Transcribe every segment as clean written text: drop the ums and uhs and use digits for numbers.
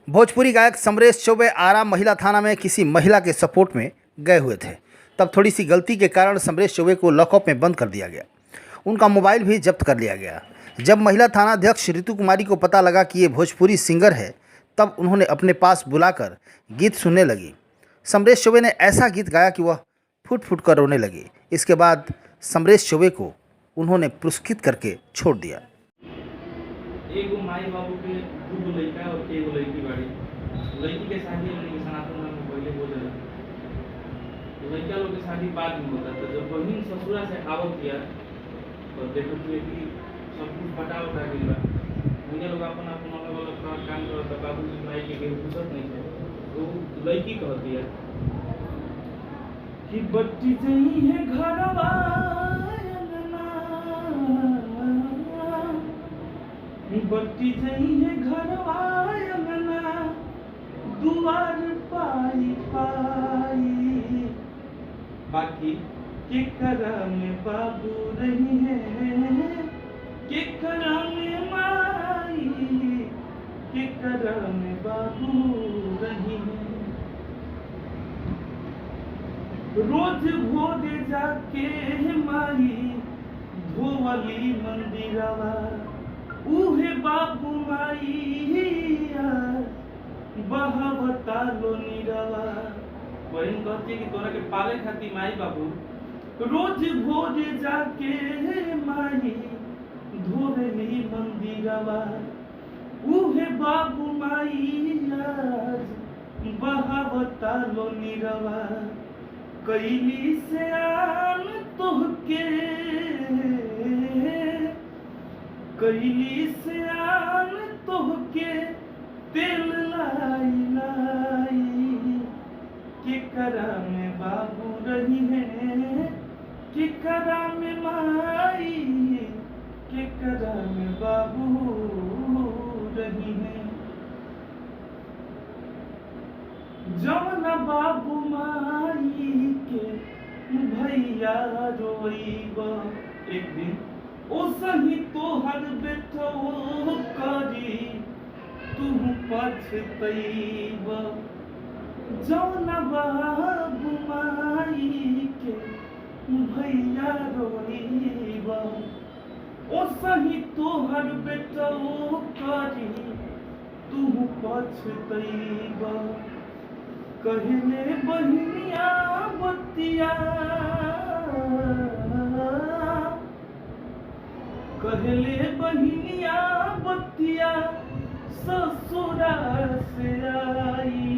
भोजपुरी गायक समरेश चौबे आरा महिला थाना में किसी महिला के सपोर्ट में गए हुए थे। तब थोड़ी सी गलती के कारण समरेश चौबे को लॉकअप में बंद कर दिया गया। उनका मोबाइल भी जब्त कर लिया गया। जब महिला थाना अध्यक्ष ऋतु कुमारी को पता लगा कि ये भोजपुरी सिंगर है, तब उन्होंने अपने पास बुलाकर गीत सुनने लगी। समरेश चौबे ने ऐसा गीत गाया कि वह फुट फुट कर रोने लगी। इसके बाद समरेश चौबे को उन्होंने पुरस्कृत करके छोड़ दिया। एगो माई बाबू के दूगो लड़का और एगो लड़की बाड़ी। लड़की के शादी हमने के सनातन धर्म में पहले हो जाला, तो लड़का लोग के शादी बाद में होता। तो जब बहन ससुरा से आवत किया तो देखो कि सब कुछ बटा उठा गई बा। मुझे लोग अपन अपन अलग अलग काम करता, बाबूजी माई के केहू पूछत नहीं थे। तो लड़की कहती है कि बट्टी जई है घरवा बट्टी जई है घरवा अंगना दुआर पाई पाई, बाकी के करा में बाबू रही है, के करा में माई, के करा में बाबू रही है। रोज भोर जाके माई धोवली मंदिरवा, उहे बाबू माइया बहावता लो नीरवा। बहन कहती है कि तोरा के पाले खाती माई बाबू रोज भोर जाके माई धोरेली मंदिरवा, उहे बाबू माइया बहावता लो नीरवा। कैली से आन तोहके, कैली से आन तोहके तेल लाई लाई, के करा में बाबू रही है, के करा में माई, के करा में बाबू रही है। जौन बाबू माई के भैया रोइब, एक दिन ओ सही तोहर बेटो करी तू पछतैब। जौन बाबू माई के भैया रोइब, ओ सही तोहर बेटो करी तू पछतैब। कहले बहिनिया बतिया, कहले बहिनिया बतिया ससुरा से आई।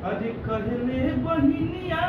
अरे कहले बहिनिया